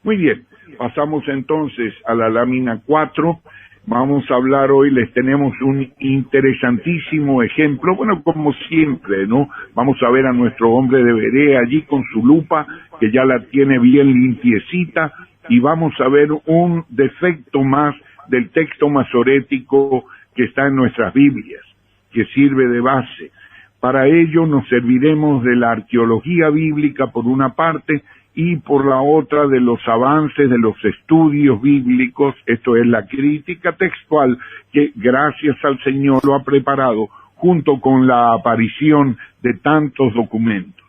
Muy bien, pasamos entonces a la lámina 4. Vamos a hablar hoy, les tenemos un interesantísimo ejemplo, bueno, como siempre, ¿no? Vamos a ver a nuestro hombre de Berea allí con su lupa, que ya la tiene bien limpiecita, y vamos a ver un defecto más del texto masorético que está en nuestras Biblias, que sirve de base. Para ello nos serviremos de la arqueología bíblica por una parte, y por la otra de los avances de los estudios bíblicos, esto es la crítica textual, que gracias al Señor lo ha preparado junto con la aparición de tantos documentos.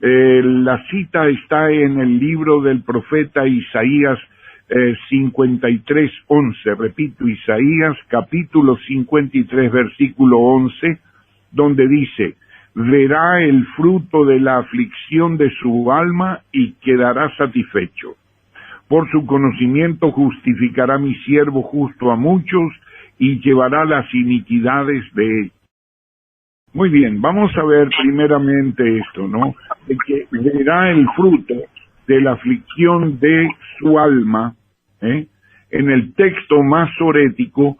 La cita está en el libro del profeta Isaías 53:11, repito, Isaías capítulo 53, versículo 11, donde dice: verá el fruto de la aflicción de su alma y quedará satisfecho. Por su conocimiento justificará mi siervo justo a muchos y llevará las iniquidades de ellos. Muy bien, vamos a ver primeramente esto, ¿no? De que verá el fruto de la aflicción de su alma, en el texto masorético,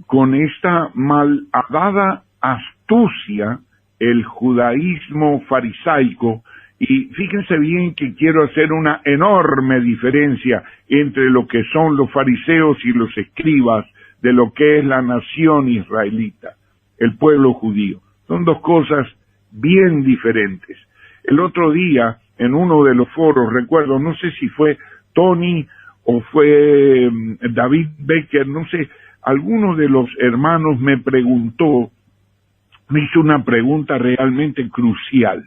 con esta malhadada astucia, el judaísmo farisaico, y fíjense bien que quiero hacer una enorme diferencia entre lo que son los fariseos y los escribas de lo que es la nación israelita, el pueblo judío. Son dos cosas bien diferentes. El otro día, en uno de los foros, recuerdo, no sé si fue Tony o fue David Becker, no sé, alguno de los hermanos me hizo una pregunta realmente crucial.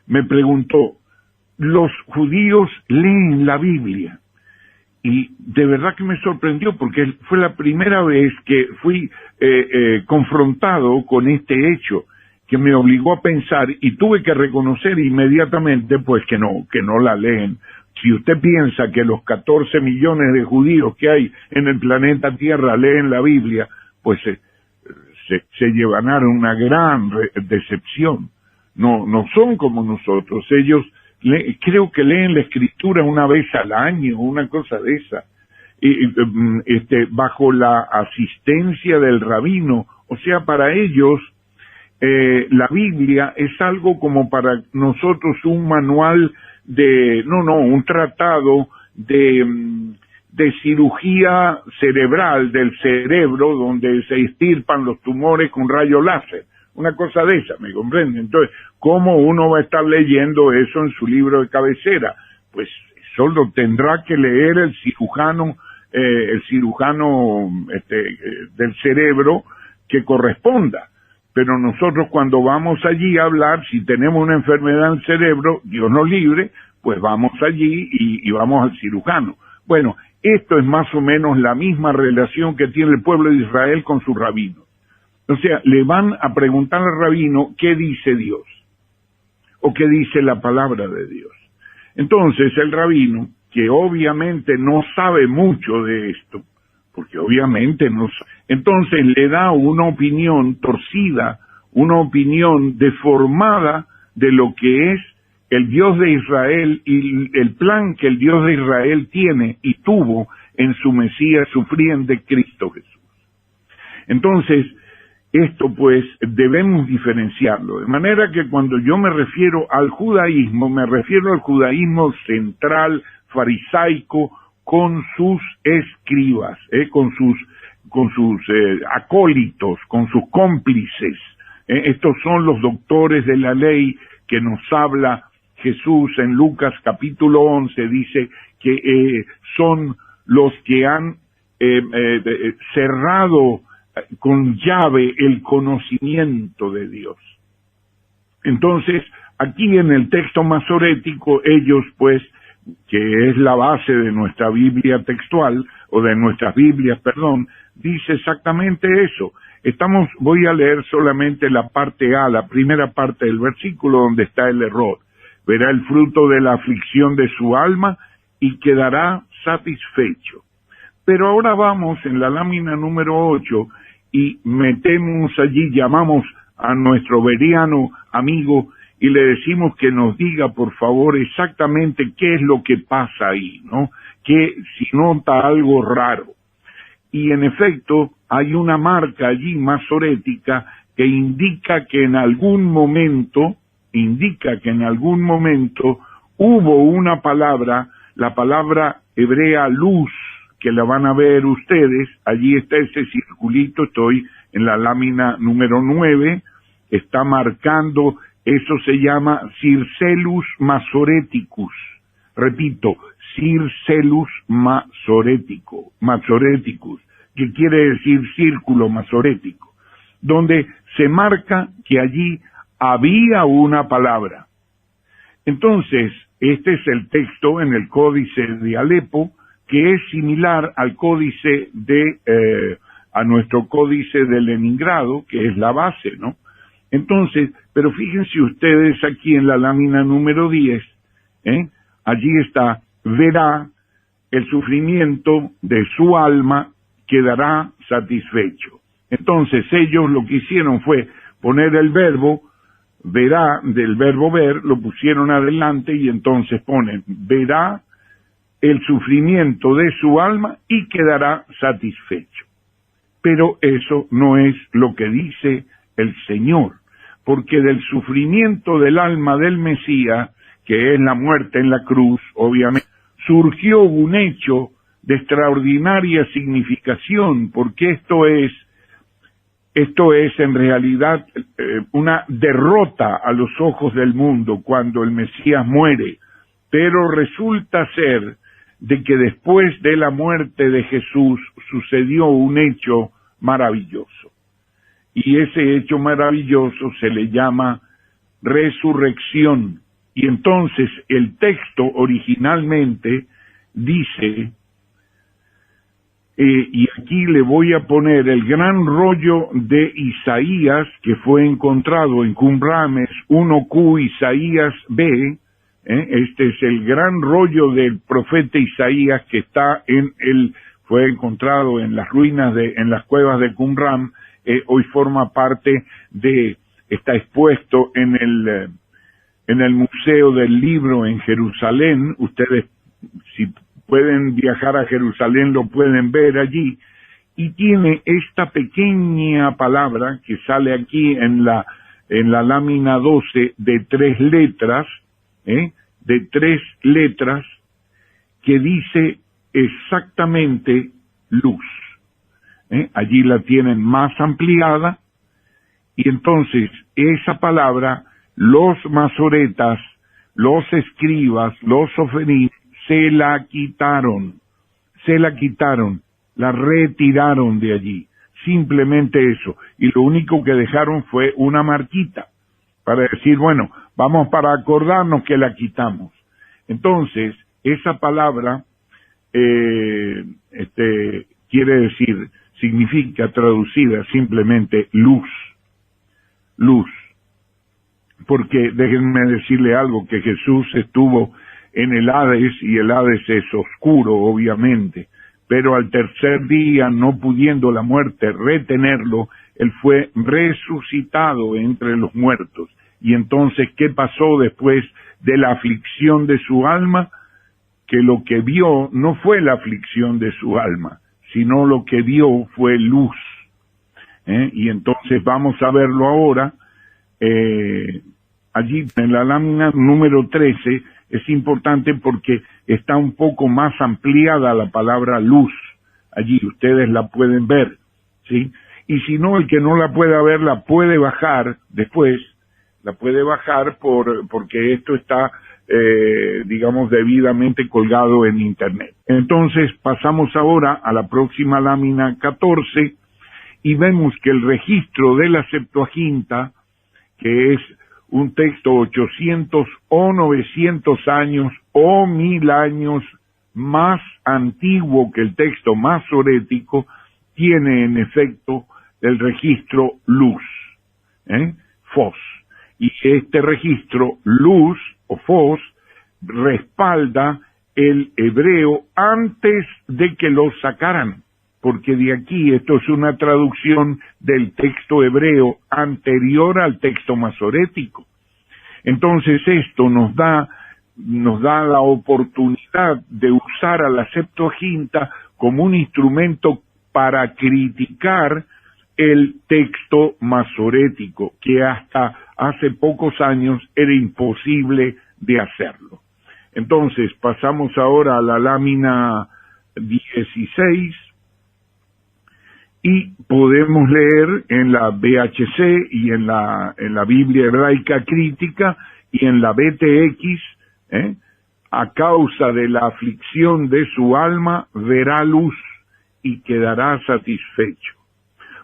Me preguntó: ¿los judíos leen la Biblia? Y de verdad que me sorprendió, porque fue la primera vez que fui confrontado con este hecho, que me obligó a pensar, y tuve que reconocer inmediatamente pues que no la leen. Si usted piensa que los 14 millones de judíos que hay en el planeta Tierra leen la Biblia, pues se llevan a una gran decepción. No son como nosotros. Ellos creo que leen la Escritura una vez al año, una cosa de esa, bajo la asistencia del rabino. O sea, para ellos la Biblia es algo como para nosotros un manual un tratado de cirugía cerebral del cerebro, donde se extirpan los tumores con rayo láser, una cosa de esa, ¿me comprende? Entonces, ¿cómo uno va a estar leyendo eso en su libro de cabecera? Pues eso lo tendrá que leer el cirujano del cerebro que corresponda. Pero nosotros, cuando vamos allí a hablar, si tenemos una enfermedad en el cerebro, Dios nos libre, pues vamos allí y vamos al cirujano. Bueno, esto es más o menos la misma relación que tiene el pueblo de Israel con sus rabinos. O sea, le van a preguntar al rabino qué dice Dios, o qué dice la palabra de Dios. Entonces el rabino, que obviamente no sabe mucho de esto, porque obviamente no sabe, entonces le da una opinión torcida, una opinión deformada de lo que es el Dios de Israel y el plan que el Dios de Israel tiene y tuvo en su Mesías sufriente, Cristo Jesús. Entonces, esto pues debemos diferenciarlo, de manera que cuando yo me refiero al judaísmo, me refiero al judaísmo central, farisaico, con sus escribas, con sus acólitos, con sus cómplices. Estos son los doctores de la ley que nos habla Jesús en Lucas capítulo 11, dice que son los que han cerrado con llave el conocimiento de Dios. Entonces, aquí en el texto masorético, ellos pues, que es la base de nuestra Biblia textual, o de nuestras Biblias, perdón, dice exactamente eso. Voy a leer solamente la parte A, la primera parte del versículo donde está el error. Verá el fruto de la aflicción de su alma y quedará satisfecho. Pero ahora vamos en la lámina número 8 y metemos allí, llamamos a nuestro bereano amigo y le decimos que nos diga, por favor, exactamente qué es lo que pasa ahí, ¿no? Que si nota algo raro. Y en efecto, hay una marca allí masorética que indica que en algún momento hubo una palabra, la palabra hebrea luz, que la van a ver ustedes. Allí está ese circulito, estoy en la lámina número 9, está marcando, eso se llama Circelus Masoreticus. Repito, Circelus Masoreticus, que quiere decir círculo masorético, donde se marca que allí había una palabra. Entonces, este es el texto en el Códice de Alepo, que es similar al códice a nuestro Códice de Leningrado, que es la base, ¿no? Entonces, pero fíjense ustedes aquí en la lámina número 10, allí está, verá el sufrimiento de su alma, quedará satisfecho. Entonces ellos lo que hicieron fue poner el verbo, verá, del verbo ver, lo pusieron adelante y entonces ponen, verá el sufrimiento de su alma y quedará satisfecho. Pero eso no es lo que dice el Señor, porque del sufrimiento del alma del Mesías, que es la muerte en la cruz, obviamente, surgió un hecho de extraordinaria significación, porque esto es en realidad una derrota a los ojos del mundo cuando el Mesías muere, pero resulta ser de que después de la muerte de Jesús sucedió un hecho maravilloso. Y ese hecho maravilloso se le llama resurrección. Y entonces el texto originalmente dice, y aquí le voy a poner el gran rollo de Isaías, que fue encontrado en Qumrames 1Q Isaías B, este es el gran rollo del profeta Isaías que está fue encontrado en las ruinas en las cuevas de Qumran, hoy forma parte está expuesto en el Museo del Libro en Jerusalén. Ustedes, si pueden viajar a Jerusalén, lo pueden ver allí, y tiene esta pequeña palabra que sale aquí en la lámina 12 de 3 letras, que dice exactamente luz. Allí la tienen más ampliada, y entonces esa palabra, los masoretas, los escribas, los oferim, se la quitaron, la retiraron de allí, simplemente eso, y lo único que dejaron fue una marquita, para decir, bueno, vamos para acordarnos que la quitamos. Entonces, esa palabra, quiere decir, significa traducida simplemente luz, porque déjenme decirle algo, que Jesús estuvo en el Hades, y el Hades es oscuro, obviamente, pero al tercer día, no pudiendo la muerte retenerlo, él fue resucitado entre los muertos. Y entonces, ¿qué pasó después de la aflicción de su alma? Que lo que vio no fue la aflicción de su alma, sino lo que vio fue luz. Y entonces vamos a verlo ahora, allí en la lámina número 13, es importante porque está un poco más ampliada la palabra luz. Allí ustedes la pueden ver, ¿sí? Y si no, el que no la pueda ver, la puede bajar después, porque esto está, digamos, debidamente colgado en Internet. Entonces, pasamos ahora a la próxima lámina 14, y vemos que el registro de la Septuaginta, que es un texto 800 o 900 años o 1000 años más antiguo que el texto masorético, tiene en efecto el registro luz, fos. Y este registro luz o fos respalda el hebreo antes de que lo sacaran, porque de aquí esto es una traducción del texto hebreo anterior al texto masorético. Entonces esto nos da la oportunidad de usar a la Septuaginta como un instrumento para criticar el texto masorético, que hasta hace pocos años era imposible de hacerlo. Entonces, pasamos ahora a la lámina 16 y podemos leer en la BHC y en la Biblia Hebraica Crítica y en la BTX, a causa de la aflicción de su alma verá luz y quedará satisfecho.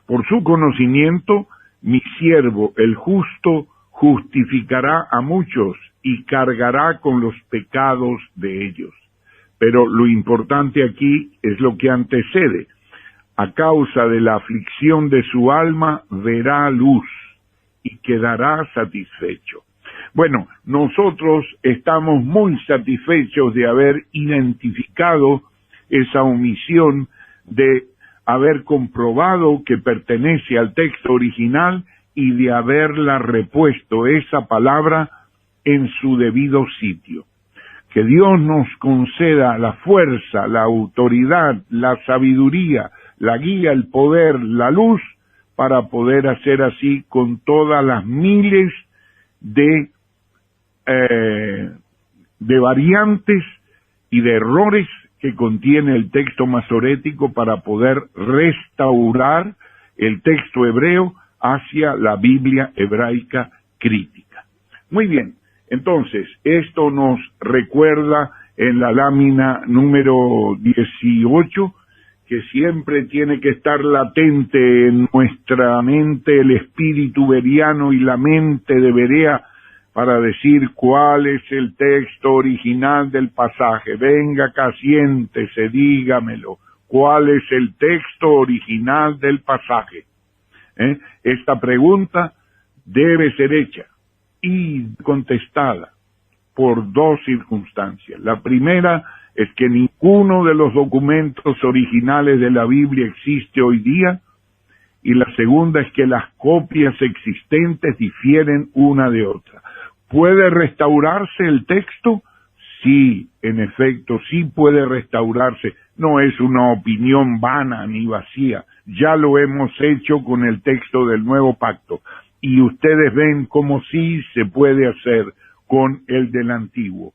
Por su conocimiento, mi siervo, el justo, justificará a muchos y cargará con los pecados de ellos. Pero lo importante aquí es lo que antecede. A causa de la aflicción de su alma, verá luz y quedará satisfecho. Bueno, nosotros estamos muy satisfechos de haber identificado esa omisión, de haber comprobado que pertenece al texto original y de haberla repuesto esa palabra en su debido sitio. Que Dios nos conceda la fuerza, la autoridad, la sabiduría, la guía, el poder, la luz, para poder hacer así con todas las miles de variantes y de errores que contiene el texto masorético, para poder restaurar el texto hebreo hacia la Biblia hebraica crítica. Muy bien, entonces, esto nos recuerda en la lámina número 18, que siempre tiene que estar latente en nuestra mente el espíritu bereano y la mente de Berea, para decir cuál es el texto original del pasaje. Venga acá, siéntese, dígamelo. ¿Cuál es el texto original del pasaje? Esta pregunta debe ser hecha y contestada por dos circunstancias. La primera es que ninguno de los documentos originales de la Biblia existe hoy día, y la segunda es que las copias existentes difieren una de otra. ¿Puede restaurarse el texto? Sí, en efecto, sí puede restaurarse. No es una opinión vana ni vacía. Ya lo hemos hecho con el texto del Nuevo Pacto. Y ustedes ven cómo sí se puede hacer con el del Antiguo.